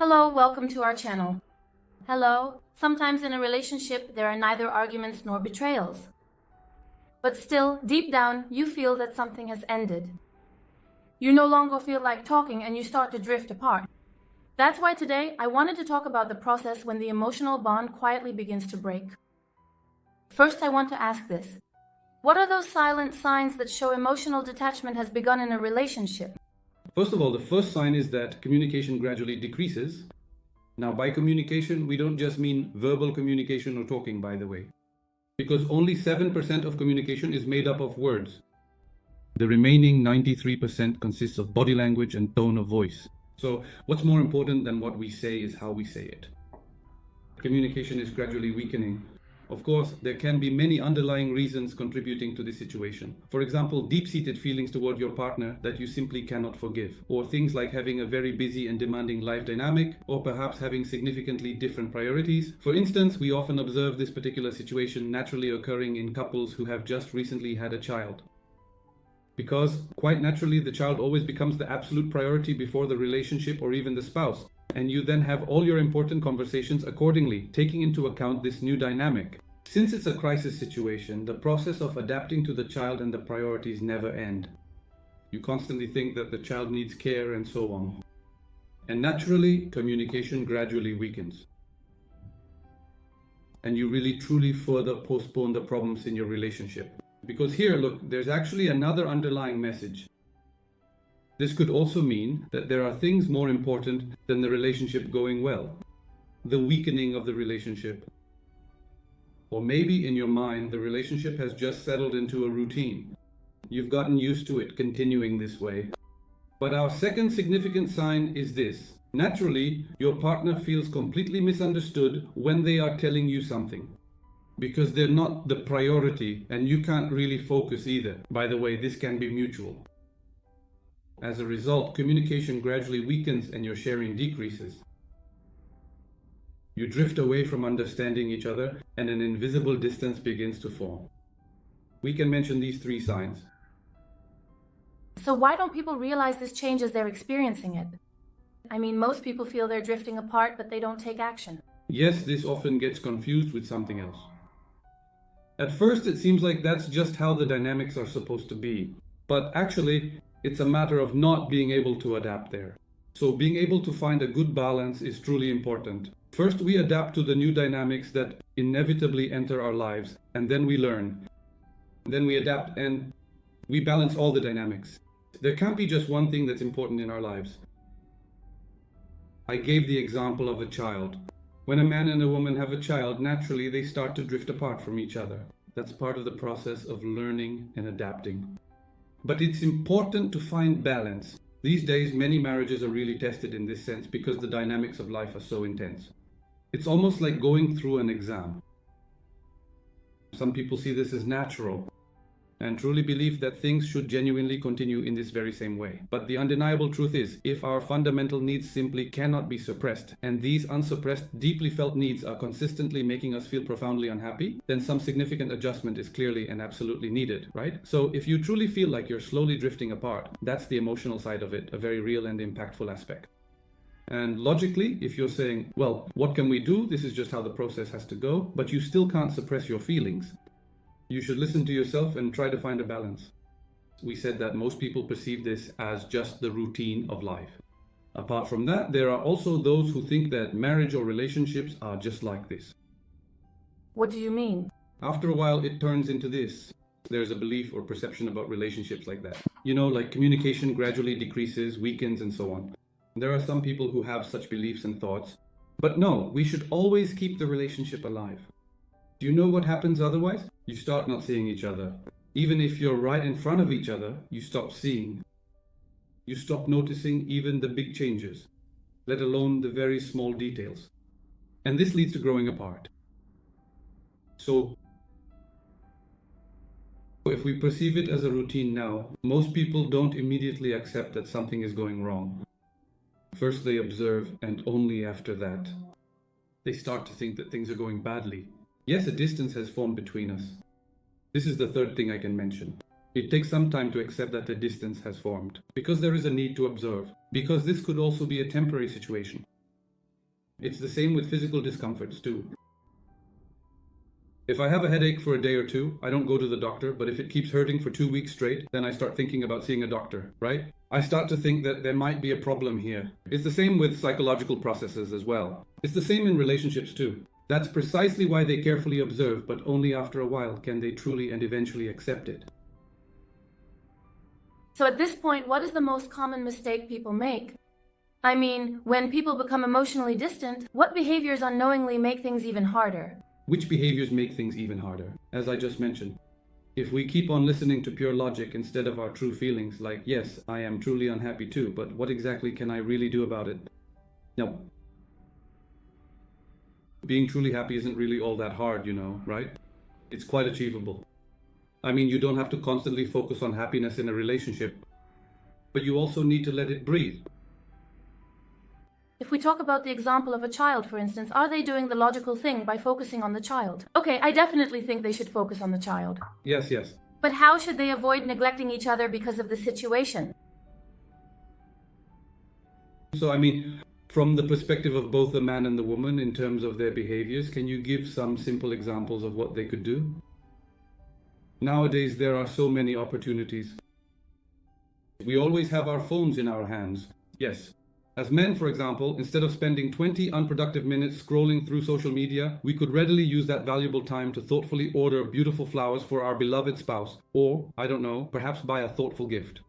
Hello, welcome to our channel. Hello, sometimes in a relationship there are neither arguments nor betrayals. But still, deep down, you feel that something has ended. You no longer feel like talking and you start to drift apart. That's why today I wanted to talk about the process when the emotional bond quietly begins to break. First, I want to ask this. What are those silent signs that show emotional detachment has begun in a relationship? First of all, the first sign is that communication gradually decreases. Now, by communication, we don't just mean verbal communication or talking, by the way, because only 7% of communication is made up of words. The remaining 93% consists of body language and tone of voice. So, what's more important than what we say is how we say it. Communication is gradually weakening. Of course, there can be many underlying reasons contributing to this situation. For example, deep-seated feelings toward your partner that you simply cannot forgive, or things like having a very busy and demanding life dynamic, or perhaps having significantly different priorities. For instance, we often observe this particular situation naturally occurring in couples who have just recently had a child. Because, quite naturally, the child always becomes the absolute priority before the relationship or even the spouse. And you then have all your important conversations accordingly, taking into account this new dynamic. Since it's a crisis situation, the process of adapting to the child and the priorities never end. You constantly think that the child needs care and so on. And naturally, communication gradually weakens. And you really truly further postpone the problems in your relationship. Because here, look, there's actually another underlying message. This could also mean that there are things more important than the relationship going well, the weakening of the relationship. Or maybe in your mind, the relationship has just settled into a routine. You've gotten used to it continuing this way. But our second significant sign is this. Naturally, your partner feels completely misunderstood when they are telling you something. Because they're not the priority and you can't really focus either. By the way, this can be mutual. As a result, communication gradually weakens and your sharing decreases. You drift away from understanding each other and an invisible distance begins to form. We can mention these three signs. So why don't people realize this change as they're experiencing it? I mean, most people feel they're drifting apart, but they don't take action. Yes, this often gets confused with something else. At first, it seems like that's just how the dynamics are supposed to be. But actually, it's a matter of not being able to adapt there. So being able to find a good balance is truly important. First, we adapt to the new dynamics that inevitably enter our lives, and then we learn. Then we adapt and we balance all the dynamics. There can't be just one thing that's important in our lives. I gave the example of a child. When a man and a woman have a child, naturally they start to drift apart from each other. That's part of the process of learning and adapting. But it's important to find balance. These days, many marriages are really tested in this sense because the dynamics of life are so intense. It's almost like going through an exam. Some people see this as natural and truly believe that things should genuinely continue in this very same way. But the undeniable truth is, if our fundamental needs simply cannot be suppressed, and these unsuppressed, deeply felt needs are consistently making us feel profoundly unhappy, then some significant adjustment is clearly and absolutely needed, right? So if you truly feel like you're slowly drifting apart, that's the emotional side of it, a very real and impactful aspect. And logically, if you're saying, well, what can we do? This is just how the process has to go, but you still can't suppress your feelings. You should listen to yourself and try to find a balance. We said that most people perceive this as just the routine of life. Apart from that, there are also those who think that marriage or relationships are just like this. What do you mean? After a while, it turns into this. There's a belief or perception about relationships like that. You know, like communication gradually decreases, weakens, and so on. There are some people who have such beliefs and thoughts. But no, we should always keep the relationship alive. Do you know what happens otherwise? You start not seeing each other. Even if you're right in front of each other, you stop seeing. You stop noticing even the big changes, let alone the very small details. And this leads to growing apart. So, if we perceive it as a routine now, most people don't immediately accept that something is going wrong. First they observe, and only after that, they start to think that things are going badly. Yes, a distance has formed between us. This is the third thing I can mention. It takes some time to accept that a distance has formed, because there is a need to observe, because this could also be a temporary situation. It's the same with physical discomforts too. If I have a headache for a day or two, I don't go to the doctor, but if it keeps hurting for 2 weeks straight, then I start thinking about seeing a doctor, right? I start to think that there might be a problem here. It's the same with psychological processes as well. It's the same in relationships too. That's precisely why they carefully observe, but only after a while can they truly and eventually accept it. So at this point, what is the most common mistake people make? I mean, when people become emotionally distant, what behaviors unknowingly make things even harder? Which behaviors make things even harder? As I just mentioned, if we keep on listening to pure logic instead of our true feelings, like, yes, I am truly unhappy too, but what exactly can I really do about it? No. Being truly happy isn't really all that hard, right? It's quite achievable. I mean, you don't have to constantly focus on happiness in a relationship, but you also need to let it breathe. If we talk about the example of a child, for instance, are they doing the logical thing by focusing on the child? Okay, I definitely think they should focus on the child. Yes. But how should they avoid neglecting each other because of the situation? So, I mean, from the perspective of both the man and the woman in terms of their behaviors, can you give some simple examples of what they could do? Nowadays, there are so many opportunities. We always have our phones in our hands. Yes. As men, for example, instead of spending 20 unproductive minutes scrolling through social media, we could readily use that valuable time to thoughtfully order beautiful flowers for our beloved spouse, or, I don't know, perhaps buy a thoughtful gift.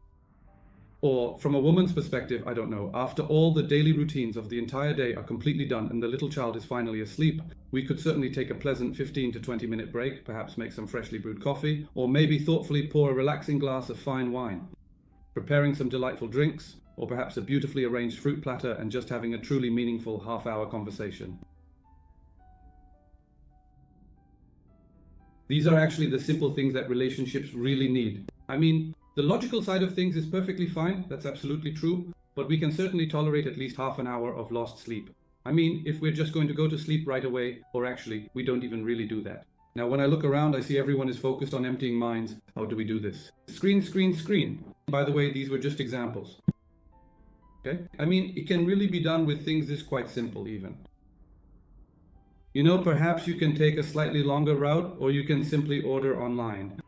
Or, from a woman's perspective, I don't know, after all the daily routines of the entire day are completely done and the little child is finally asleep, we could certainly take a pleasant 15 to 20 minute break, perhaps make some freshly brewed coffee, or maybe thoughtfully pour a relaxing glass of fine wine. Preparing some delightful drinks, or perhaps a beautifully arranged fruit platter and just having a truly meaningful half-hour conversation. These are actually the simple things that relationships really need. I mean, the logical side of things is perfectly fine, that's absolutely true, but we can certainly tolerate at least half an hour of lost sleep. I mean, if we're just going to go to sleep right away, or actually, we don't even really do that. Now, when I look around, I see everyone is focused on emptying minds. How do we do this? Screen, screen, screen. By the way, these were just examples. Okay? I mean, it can really be done with things this quite simple even. Perhaps you can take a slightly longer route, or you can simply order online.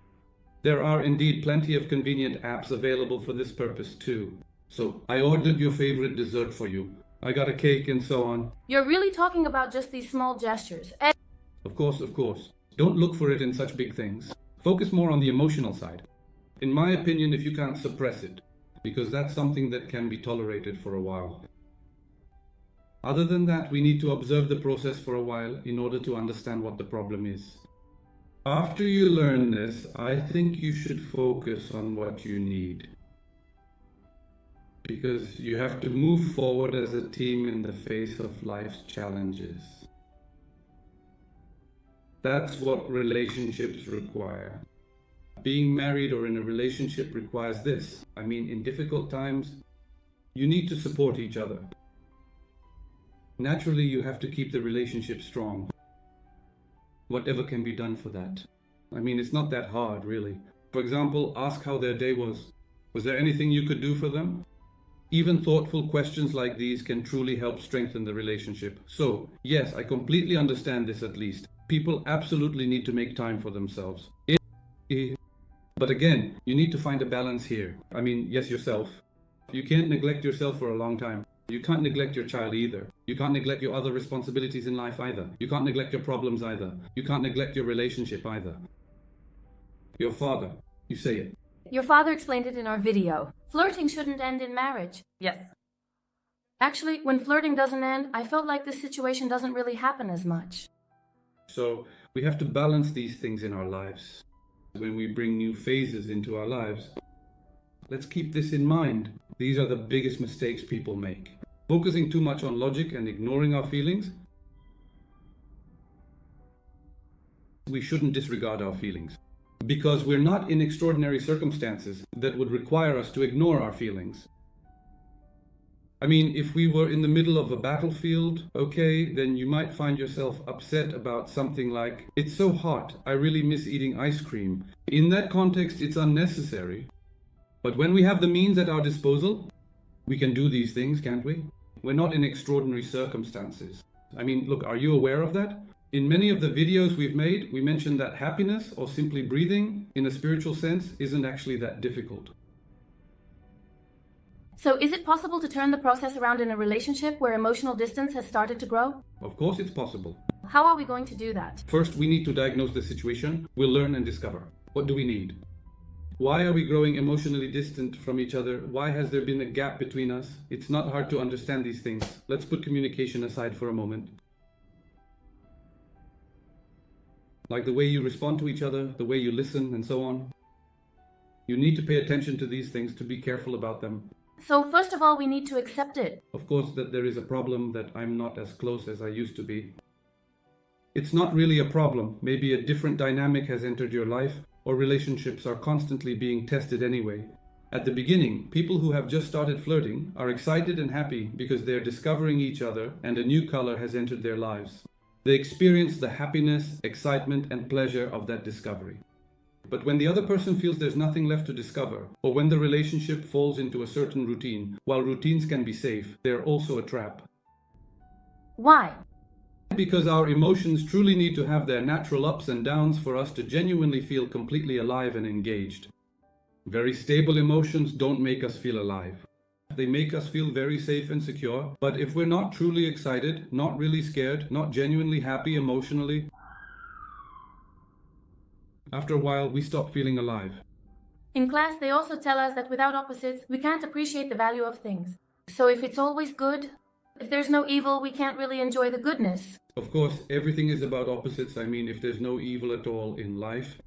There are indeed plenty of convenient apps available for this purpose too. So, I ordered your favorite dessert for you. I got a cake and so on. You're really talking about just these small gestures. Of course. Don't look for it in such big things. Focus more on the emotional side. In my opinion, if you can't suppress it, because that's something that can be tolerated for a while. Other than that, we need to observe the process for a while in order to understand what the problem is. After you learn this, I think you should focus on what you need. Because you have to move forward as a team in the face of life's challenges. That's what relationships require. Being married or in a relationship requires this. I mean, in difficult times, you need to support each other. Naturally, you have to keep the relationship strong. Whatever can be done for that. I mean, it's not that hard, really. For example, ask how their day was. Was there anything you could do for them? Even thoughtful questions like these can truly help strengthen the relationship. So, yes, I completely understand this at least. People absolutely need to make time for themselves. But again, you need to find a balance here. I mean, yes, yourself. You can't neglect yourself for a long time. You can't neglect your child either. You can't neglect your other responsibilities in life either. You can't neglect your problems either. You can't neglect your relationship either. Your father, you say it. Your father explained it in our video. Flirting shouldn't end in marriage. Yes. Actually, when flirting doesn't end, I felt like this situation doesn't really happen as much. So, we have to balance these things in our lives. When we bring new phases into our lives, let's keep this in mind. These are the biggest mistakes people make. Focusing too much on logic and ignoring our feelings. We shouldn't disregard our feelings, because we're not in extraordinary circumstances that would require us to ignore our feelings. I mean, if we were in the middle of a battlefield, okay, then you might find yourself upset about something like, it's so hot, I really miss eating ice cream. In that context, it's unnecessary. But when we have the means at our disposal, we can do these things, can't we? We're not in extraordinary circumstances. I mean, look, are you aware of that? In many of the videos we've made, we mentioned that happiness, or simply breathing, in a spiritual sense, isn't actually that difficult. So is it possible to turn the process around in a relationship where emotional distance has started to grow? Of course it's possible. How are we going to do that? First, we need to diagnose the situation. We'll learn and discover. What do we need? Why are we growing emotionally distant from each other? Why has there been a gap between us? It's not hard to understand these things. Let's put communication aside for a moment. Like the way you respond to each other, the way you listen, and so on. You need to pay attention to these things, to be careful about them. So first of all, we need to accept it. Of course, that there is a problem, that I'm not as close as I used to be. It's not really a problem. Maybe a different dynamic has entered your life, or relationships are constantly being tested anyway. At the beginning, people who have just started flirting are excited and happy because they're discovering each other and a new color has entered their lives. They experience the happiness, excitement, and pleasure of that discovery. But when the other person feels there's nothing left to discover, or when the relationship falls into a certain routine, while routines can be safe, they're also a trap. Why? Because our emotions truly need to have their natural ups and downs for us to genuinely feel completely alive and engaged. Very stable emotions don't make us feel alive. They make us feel very safe and secure, but if we're not truly excited, not really scared, not genuinely happy emotionally, after a while we stop feeling alive. In class, they also tell us that without opposites, we can't appreciate the value of things. So if it's always good, if there's no evil, we can't really enjoy the goodness. Of course, everything is about opposites. I mean, if there's no evil at all in life,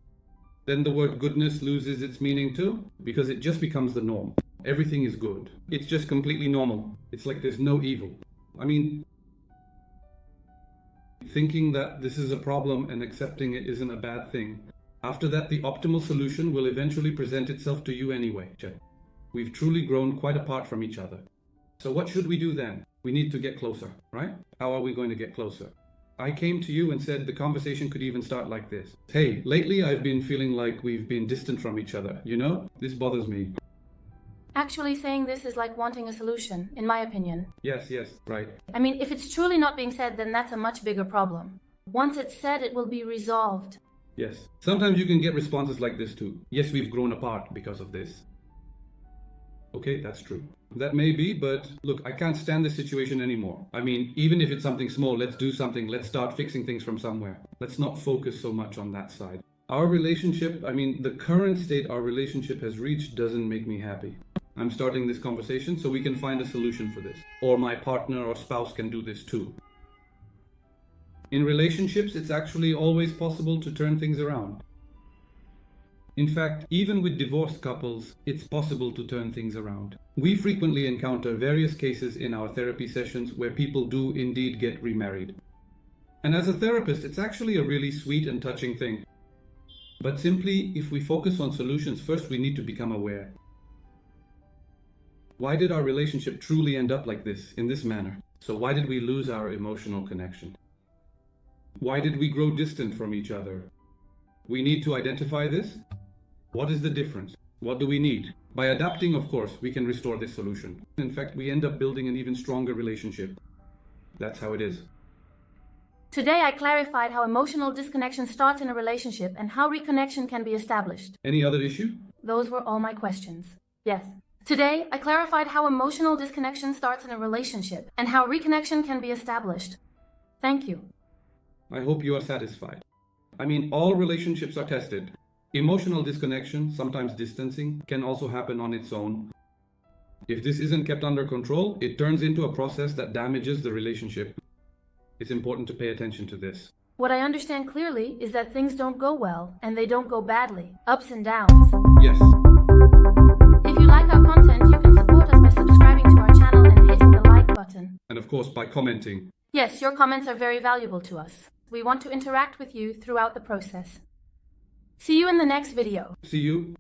then the word goodness loses its meaning too, because it just becomes the norm. Everything is good. It's just completely normal. It's like there's no evil. I mean, thinking that this is a problem and accepting it isn't a bad thing. After that, the optimal solution will eventually present itself to you anyway. We've truly grown quite apart from each other. So what should we do then? We need to get closer, right? How are we going to get closer? I came to you and said the conversation could even start like this. Hey, lately I've been feeling like we've been distant from each other. You know, this bothers me. Actually, saying this is like wanting a solution, in my opinion. Yes, right. I mean, if it's truly not being said, then that's a much bigger problem. Once it's said, it will be resolved. Yes. Sometimes you can get responses like this too. Yes, we've grown apart because of this. Okay, that's true. That may be, but look, I can't stand this situation anymore. I mean, even if it's something small, let's do something. Let's start fixing things from somewhere. Let's not focus so much on that side. Our relationship, I mean, the current state our relationship has reached doesn't make me happy. I'm starting this conversation so we can find a solution for this. Or my partner or spouse can do this too. In relationships, it's actually always possible to turn things around. In fact, even with divorced couples, it's possible to turn things around. We frequently encounter various cases in our therapy sessions where people do indeed get remarried. And as a therapist, it's actually a really sweet and touching thing. But simply, if we focus on solutions, first we need to become aware. Why did our relationship truly end up like this, in this manner? So why did we lose our emotional connection? Why did we grow distant from each other? We need to identify this. What is the difference? What do we need? By adapting, of course, we can restore this solution. In fact, we end up building an even stronger relationship. That's how it is. Today I clarified how emotional disconnection starts in a relationship and how reconnection can be established. Any other issue? Those were all my questions. Yes. Today I clarified how emotional disconnection starts in a relationship and how reconnection can be established. Thank you. I hope you are satisfied. I mean, all relationships are tested. Emotional disconnection, sometimes distancing, can also happen on its own. If this isn't kept under control, it turns into a process that damages the relationship. It's important to pay attention to this. What I understand clearly is that things don't go well, and they don't go badly. Ups and downs. Yes. If you like our content, you can support us by subscribing to our channel and hitting the like button. And of course, by commenting. Yes, your comments are very valuable to us. We want to interact with you throughout the process. See you in the next video. See you.